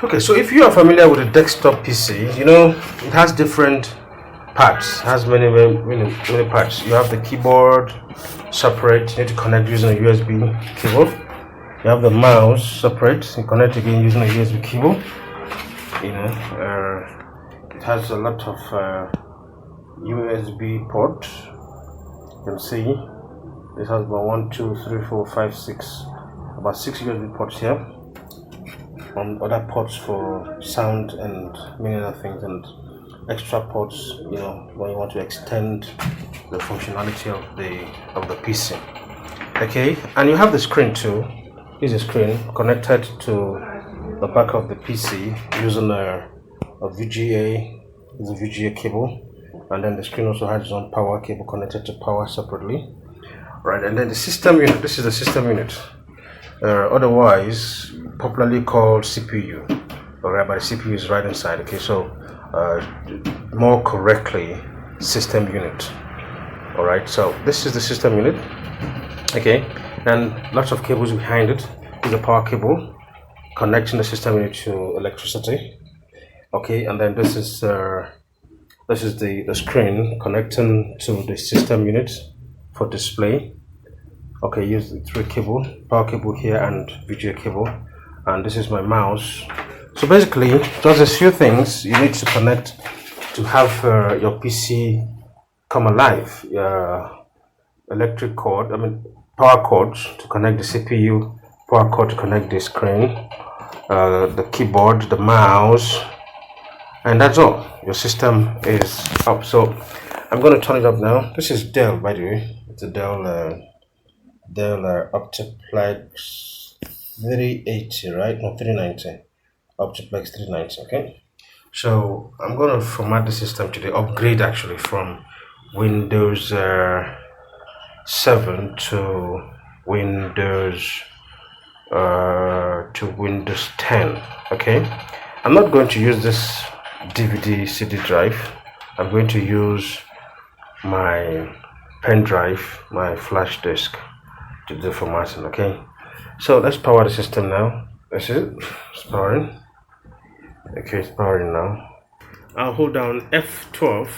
Okay, so if you are familiar with a desktop PC, you know it has different parts. It has many parts. You have the keyboard separate. You need to connect using a USB cable. You have the mouse separate. You connect again using a USB cable. You know, it has a lot of USB ports. You can see this has about 1, 2, 3, 4, 5, 6, about 6 USB ports here. On other ports for sound and many other things, and extra ports, you know, when you want to extend the functionality of the PC. Okay, and you have the screen too. This is a screen connected to the back of the PC using a VGA, the VGA cable, and then the screen also has its own power cable connected to power separately. Right, and then the system unit. This is the system unit. Otherwise popularly called CPU. Alright, but the CPU is right inside. Okay, so more correctly, system unit. Alright, so this is the system unit. Okay, and lots of cables behind it. This is a power cable connecting the system unit to electricity. Okay, and then this is the screen connecting to the system unit for display. Okay, use the 3 cable, power cable here and VGA cable, and this is my mouse. So basically, just a few things you need to connect to have your PC come alive. Electric cord, power cords to connect the CPU, power cord to connect the screen, the keyboard, the mouse, and that's all. Your system is up. So I'm going to turn it up now. This is Dell, by the way. It's a Dell Optiplex 380, right? No, 390. Optiplex 390. Okay, so I'm gonna format the system today, upgrade actually from Windows 7 to Windows 10. Okay, I'm not going to use this DVD CD drive. I'm going to use my pen drive, my flash disk, to do formatting. Okay, so let's power the system now. That's it. It's powering. Okay, it's powering now. I'll hold down F12,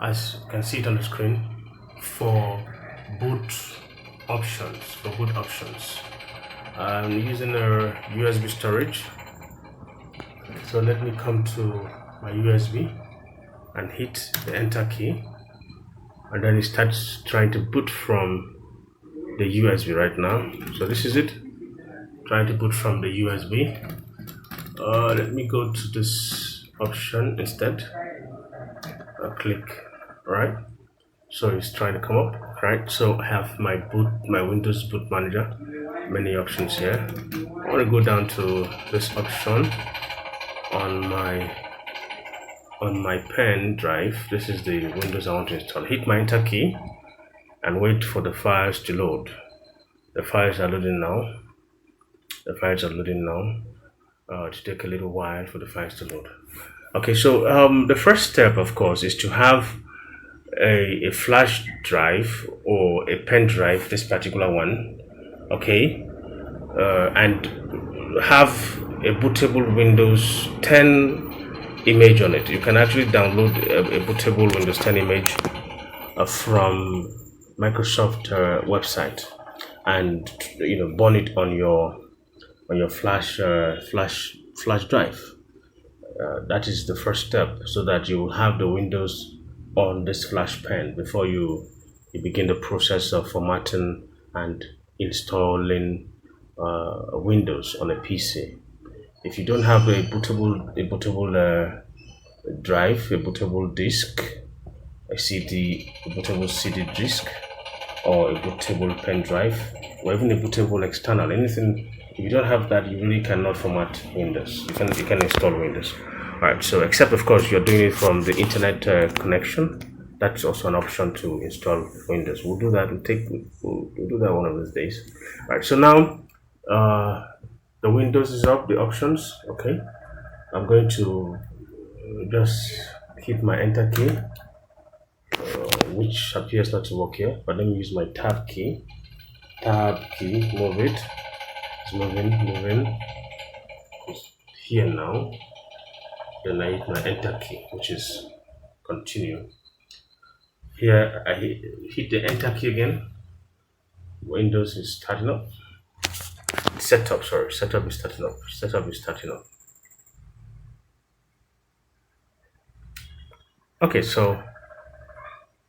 as you can see it on the screen, for boot options. I'm using a USB storage, so let me come to my USB and hit the enter key, and then it starts trying to boot from the USB right now. So this is it, trying to boot from the USB. Let me go to this option instead. Click right, so it's trying to come up. Right, so I have my Windows boot manager, many options here. I want to go down to this option on my pen drive. This is the Windows I want to install. Hit my enter key and wait for the files to load. The files are loading now. It take a little while for the files to load. Okay, so the first step, of course, is to have a flash drive or a pen drive, this particular one. Okay, and have a bootable Windows 10 image on it. You can actually download a bootable Windows 10 image from Microsoft website, and burn it on your flash drive. That is the first step, so that you will have the Windows on this flash pen before you begin the process of formatting and installing Windows on a PC. If you don't have a bootable drive, a bootable disk, a bootable CD disk, or a bootable pen drive, or even a bootable external, anything, if you don't have that, you really cannot format Windows. You can install Windows. Alright, so except of course you're doing it from the internet connection, that's also an option to install Windows. We'll do that. We'll do that one of these days. Alright, so now the Windows is up, the options. Okay, I'm going to just hit my enter key, which appears not to work here, but let me use my tab key. Move it. It's moving. Just here now. Then I hit my enter key, which is continue. Here I hit the enter key again. Windows is starting up. Setup is starting up. Setup is starting up. Okay, so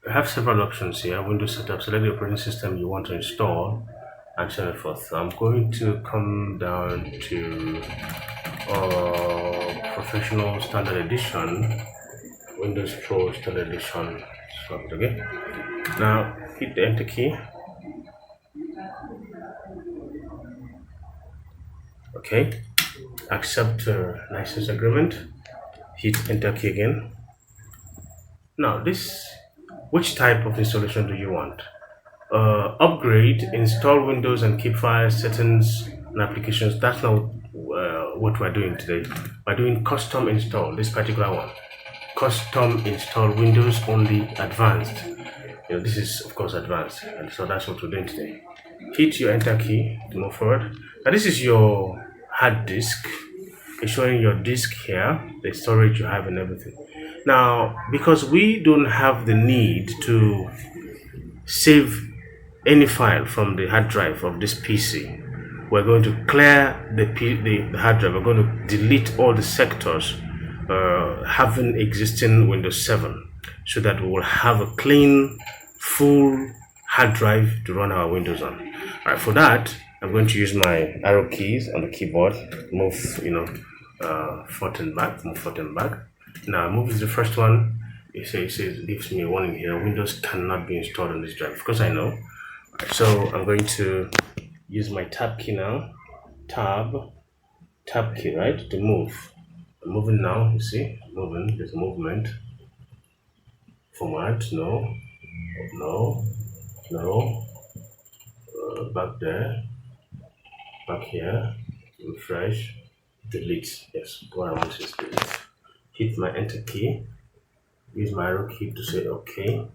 I have several options here. Windows setup, select the operating system you want to install, and so on forth. I'm going to come down to Professional Standard Edition, Windows Pro Standard Edition. Okay. Now hit the enter key. Okay. Accept license agreement. Hit enter key again. Now which type of installation do you want? Upgrade, install Windows and keep files, settings, and applications. That's not what we're doing today. We're doing custom install, this particular one. Custom install Windows only advanced. This is of course advanced, and so that's what we're doing today. Hit your enter key to move forward. Now this is your hard disk. It's showing your disk here, the storage you have and everything. Now, because we don't have the need to save any file from the hard drive of this PC, we're going to clear the hard drive. We're going to delete all the sectors having existing Windows 7, so that we will have a clean, full hard drive to run our Windows on. All right, for that, I'm going to use my arrow keys on the keyboard. Move, forward and back. Move forward and back. Now, move is the first one. It gives me a warning here. Windows cannot be installed on this drive. Of course, I know. So I'm going to use my tab key now. Tab key, right? To move. I'm moving now. You see, moving. There's a movement. Format. No. Back there. Back here. Refresh. Delete. Yes. What I want is delete. Hit my enter key. Use my arrow key to say OK.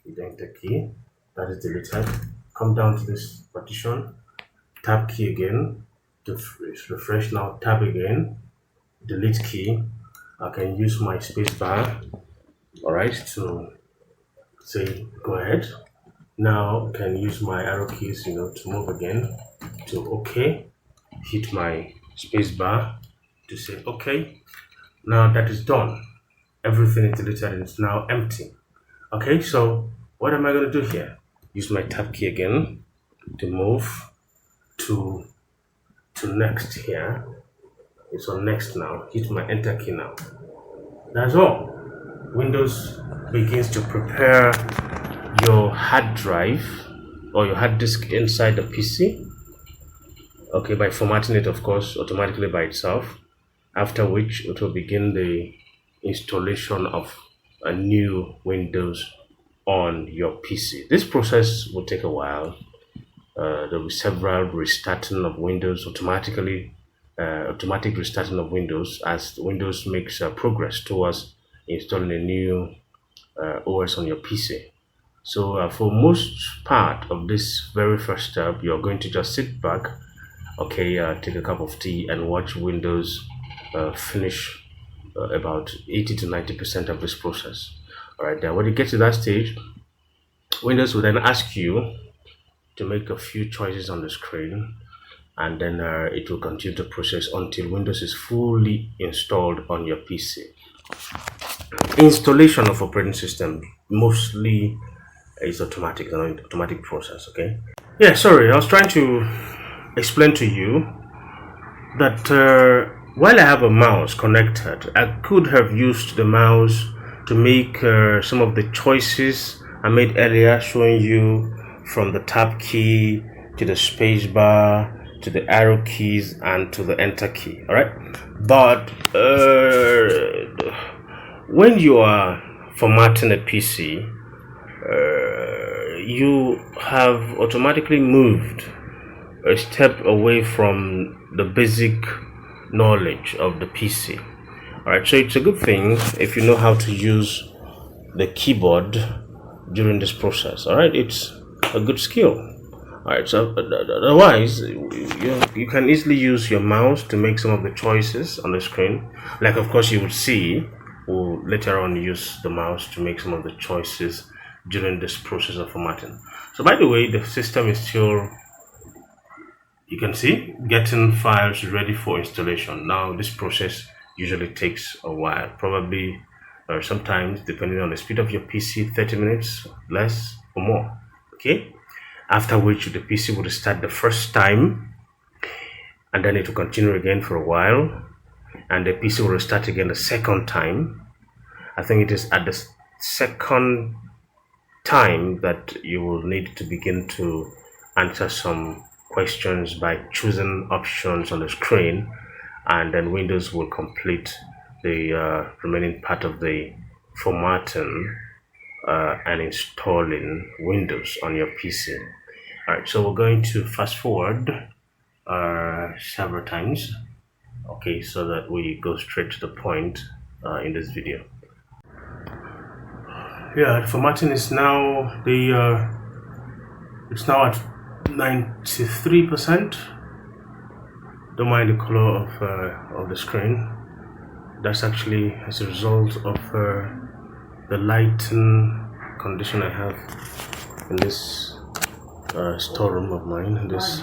Hit the enter key. That is deleted. Come down to this partition. Tab key again. To refresh now. Tab again. Delete key. I can use my space bar. Alright, to say go ahead. Now I can use my arrow keys, to move again to OK. Hit my space bar to say OK. Now that is done. Everything is deleted and it's now empty. Okay, so what am I going to do here? Use my tab key again to move to next here. It's on next now. Hit my enter key now. That's all. Windows begins to prepare your hard drive or your hard disk inside the PC. Okay, by formatting it, of course, automatically by itself. After which it will begin the installation of a new Windows on your PC. This process will take a while. There will be several restarting of Windows automatic restarting of Windows as Windows makes progress towards installing a new OS on your PC. So for most part of this very first step, you're going to just sit back, take a cup of tea and watch Windows finish about 80 to 90% of this process. All right, then when you get to that stage, Windows will then ask you to make a few choices on the screen, and then it will continue to process until Windows is fully installed on your PC. Installation of operating system mostly is automatic, an automatic process. Okay. Yeah, sorry, I was trying to explain to you that while I have a mouse connected, I could have used the mouse to make some of the choices I made earlier, showing you from the tab key to the space bar to the arrow keys and to the enter key. All right, but when you are formatting a PC, you have automatically moved a step away from the basic knowledge of the PC. All right, so it's a good thing if you know how to use the keyboard during this process. All right, it's a good skill. Alright, so otherwise, you can easily use your mouse to make some of the choices on the screen. Like, of course, you would see, we'll later on use the mouse to make some of the choices during this process of formatting. So, by the way, the system is still, you can see, getting files ready for installation. Now, this process usually takes a while, probably or sometimes, depending on the speed of your PC, 30 minutes, less or more. Okay. After which the PC will start the first time, and then it will continue again for a while, and the PC will start again the second time. I think it is at the second time that you will need to begin to answer some questions by choosing options on the screen, and then Windows will complete the remaining part of the formatting and installing Windows on your PC. Alright, so we're going to fast forward several times, okay, so that we go straight to the point in this video. Yeah, formatting is now it's now at 93%. Don't mind the color of the screen. That's actually as a result of the lighting condition I have in this storeroom of mine, this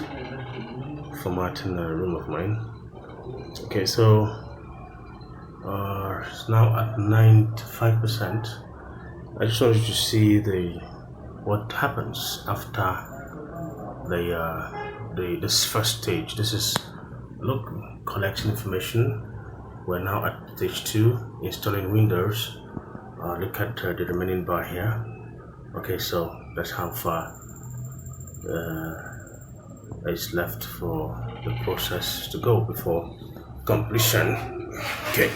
formatting room of mine. Okay, so it's now at 95%. I just wanted you to see what happens after this first stage. This is collecting information. We're now at stage 2, installing Windows. Look at the remaining bar here. Okay, so that's how far is left for the process to go before completion. Okay,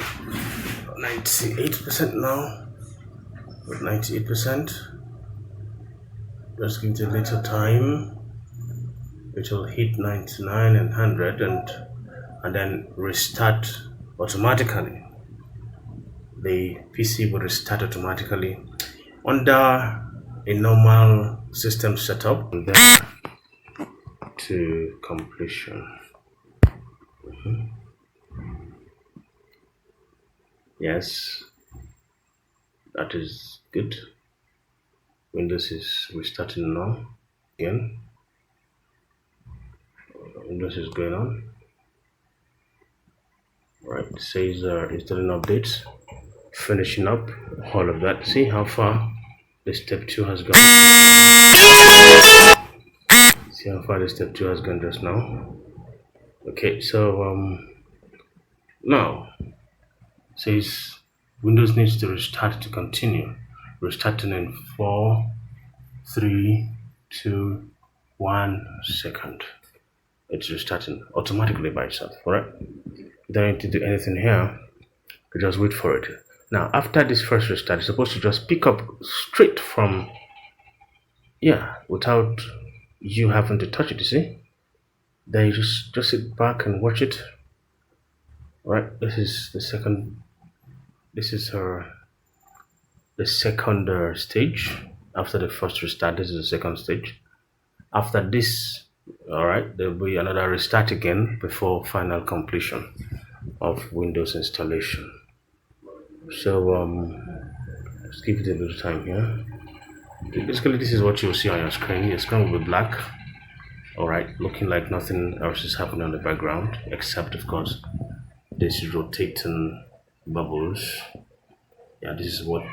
98% now. With 98%, just give it a little time. It will hit 99 and 100 and then restart automatically. The PC will restart automatically under a normal system setup, and then to completion. Yes, that is good. Windows is restarting now again. Windows is going on. Right, it says installing updates, finishing up all of that. See how far the step 2 has gone. See how far the step 2 has gone just now. Okay, so now it says Windows needs to restart to continue. Restarting in 4, 3, 2, 1 second. It's restarting automatically by itself. Alright, you don't need to do anything here. You just wait for it. Now, after this first restart, it's supposed to just pick up straight from, without you having to touch it. You see, then you just sit back and watch it. Alright, this is the second. This is the second stage. After the first restart, this is the second stage. After this, alright, there will be another restart again before final completion of Windows installation. So let's give it a little time here. Basically, this is what you'll see on your screen. Your screen will be black, alright, looking like nothing else is happening on the background, except of course this rotating bubbles. Yeah, this is what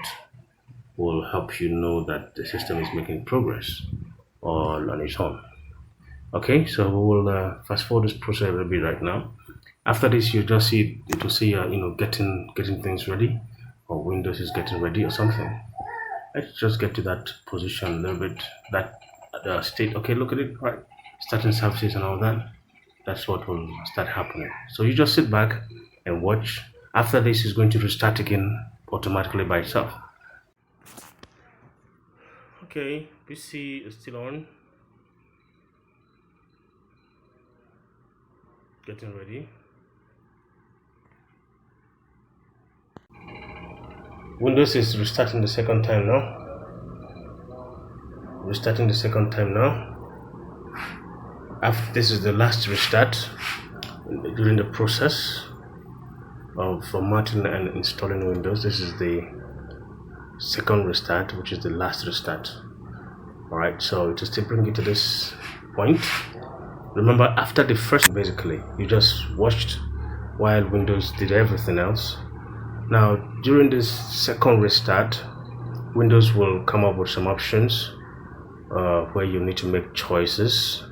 will help you know that the system is making progress all on its own. Okay, so we will fast forward this process a little bit right now. After this, you just see it will say getting things ready, or Windows is getting ready or something. Let's just get to that position a little bit, that state. Okay, look at it, right? Starting services and all that. That's what will start happening. So you just sit back and watch. After this, is going to restart again automatically by itself. Okay, PC is still on. Getting ready. Windows is restarting the second time now. Restarting the second time now. This is the last restart during the process of formatting and installing Windows. This is the second restart, which is the last restart. All right, so to still bring you to this point, remember after the first, basically, you just watched while Windows did everything else. Now, during this second restart, Windows will come up with some options where you need to make choices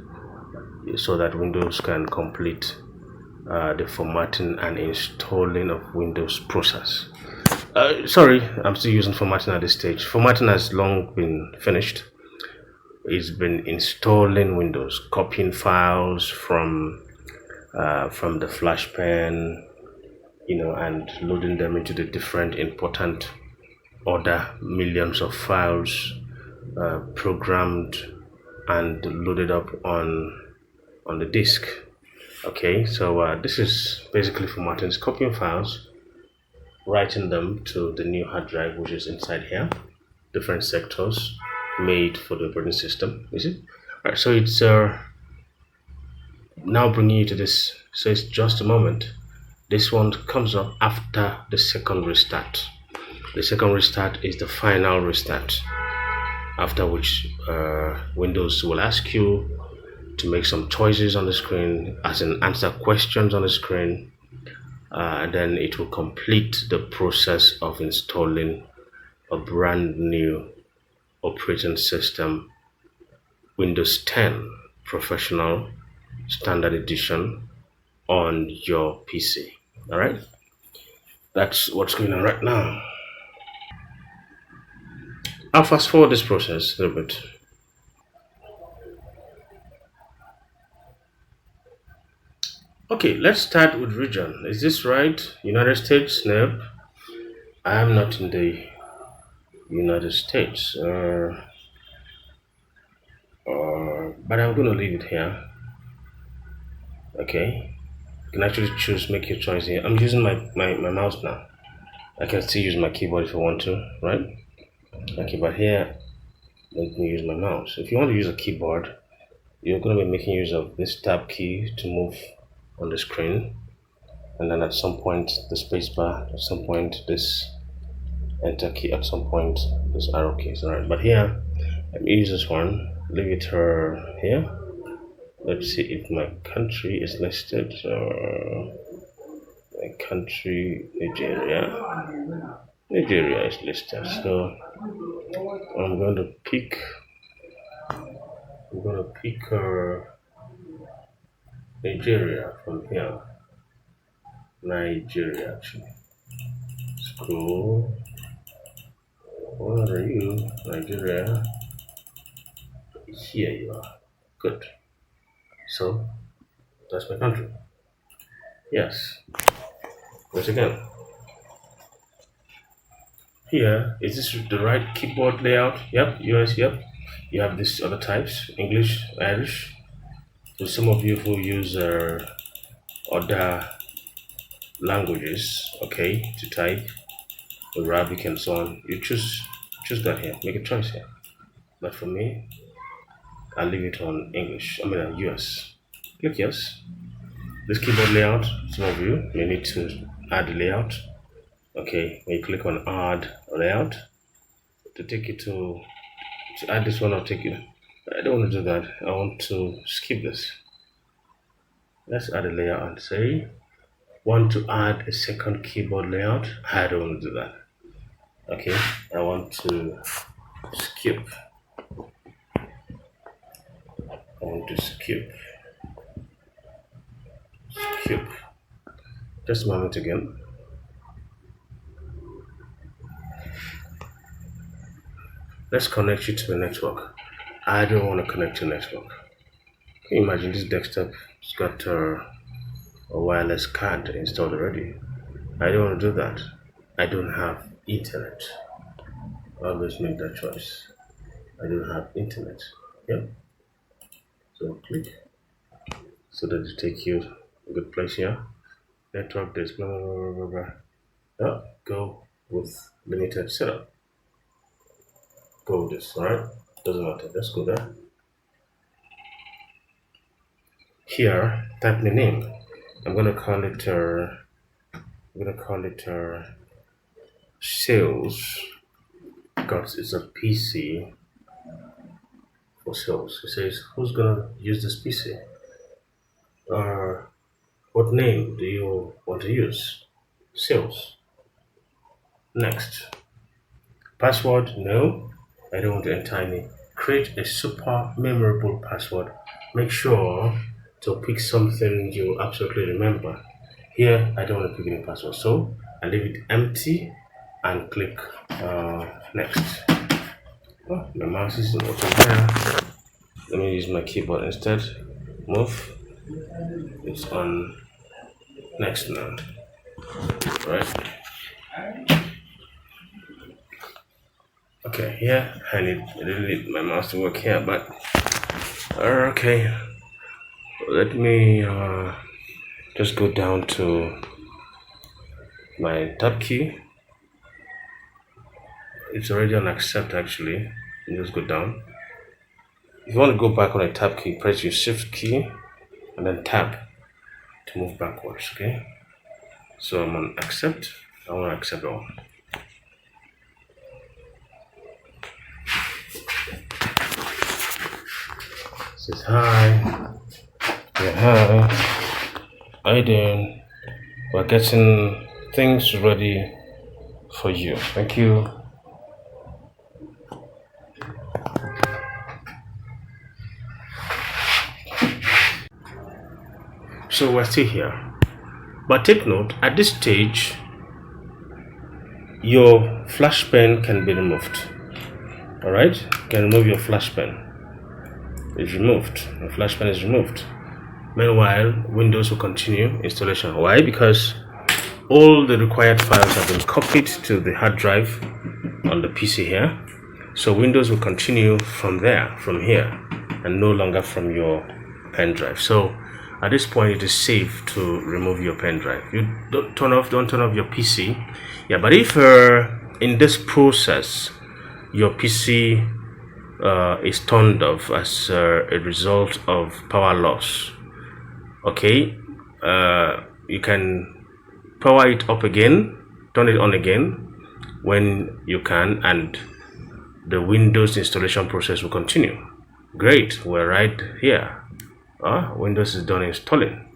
so that Windows can complete the formatting and installing of Windows process. Sorry, I'm still using formatting at this stage. Formatting has long been finished. It's been installing Windows, copying files from the flash pen, and loading them into the different important other millions of files programmed and loaded up on the disk. Okay, so this is basically formatting. It's copying files, writing them to the new hard drive, which is inside here, different sectors made for the operating system. You see? All right, so it's now bringing you to this. So it's just a moment. This one comes up after the second restart. The second restart is the final restart, after which Windows will ask you to make some choices on the screen, as in answer questions on the screen, and then it will complete the process of installing a brand new operating system, Windows 10 Professional Standard Edition, on your PC. All right, that's what's going on right now. I'll fast forward this process a little bit. Okay, let's start with region. Is this right? United States? No, I am not in the United States. But I'm going to leave it here. Okay, you can actually choose, make your choice here. I'm using my mouse now. I can still use my keyboard if I want to, right? Okay, but here, let me use my mouse. If you want to use a keyboard, you're going to be making use of this tab key to move on the screen, and then at some point the space bar, at some point this enter key, at some point this arrow keys. All right, but here let me use this one, leave it here. Let's see if my country is listed. My country, Nigeria is listed, so i'm going to pick I'm going to pick Nigeria from here. Nigeria, actually. Scroll. Where are you? Nigeria. Here you are. Good. So, that's my country. Yes. Once again. Here, is this the right keyboard layout? Yep. US, yep. You have these other types. English, Irish. So some of you who use other languages, okay, to type, Arabic and so on, you choose that here. Make a choice here. But for me, I'll leave it on English. I mean US. Click yes. This keyboard layout, some of you may need to add the layout. Okay, when you click on add layout, to take you to add this one, I'll take you. I don't want to do that. I want to skip this. Let's add a layout and say, want to add a second keyboard layout. I don't want to do that. Okay, I want to skip. I want to skip. Just a moment again. Let's connect you to the network. I don't want to connect to network. Can you imagine this desktop? It's got a wireless card installed already. I don't want to do that. I don't have internet. Always make that choice. I don't have internet. Yeah. So click so that it take you a good place here. Network this blah blah blah blah blah. Yeah, go with limited setup. Go with this, alright? Doesn't matter. Let's go there. here, type the name. I'm gonna call it sales, because it's a PC for sales. It says who's gonna use this PC? What name do you want to use? Sales. Next. Password? No, I don't want to enter any. Create a super memorable password. Make sure to pick something you absolutely remember. Here, I don't want to pick any password, so I leave it empty and click next. Oh, my mouse is not there. Let me use my keyboard instead. Move. It's on next now. Right. Okay, yeah, I really need my mouse to work here, but okay. Let me just go down to my tab key. It's already on accept actually. You just go down. If you want to go back on a tab key, press your shift key and then tab to move backwards. Okay. So I'm on accept. I want to accept all. Says hi. Yeah, hi. How you doing? We're getting things ready for you. Thank you. So we're still here. But take note, at this stage, your flash pen can be removed. Alright? You can remove your flash pen. It's removed. The flash pen is removed. Meanwhile, Windows will continue installation. Why? Because all the required files have been copied to the hard drive on the PC here. So Windows will continue from here, and no longer from your pen drive. So at this point, it is safe to remove your pen drive. You don't turn off your PC. Yeah, but if in this process your PC is turned off as a result of power loss, okay, you can power it up again, turn it on again when you can, and the Windows installation process will continue. Great, we're right here. Windows is done installing.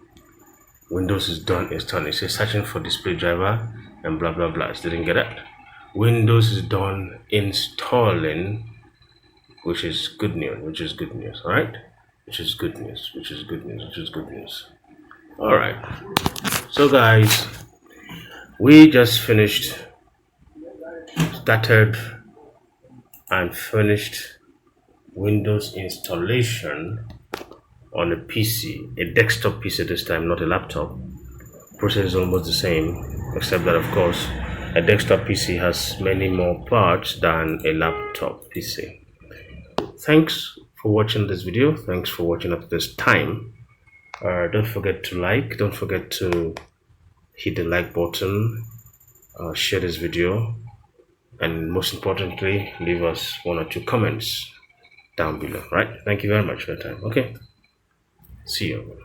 Windows is done installing. It says searching for display driver and blah blah blah. Didn't get that. Windows is done installing, which is good news. All right, which is good news. All right. So guys, we just started and finished Windows installation on a PC, a desktop PC this time, not a laptop. Process is almost the same, except that of course a desktop PC has many more parts than a laptop PC. Thanks for watching this video. Thanks for watching up to this time. Don't forget to like, don't forget to hit the like button, share this video, and most importantly, leave us 1 or 2 comments down below. Right? Thank you very much for your time. Okay, see you.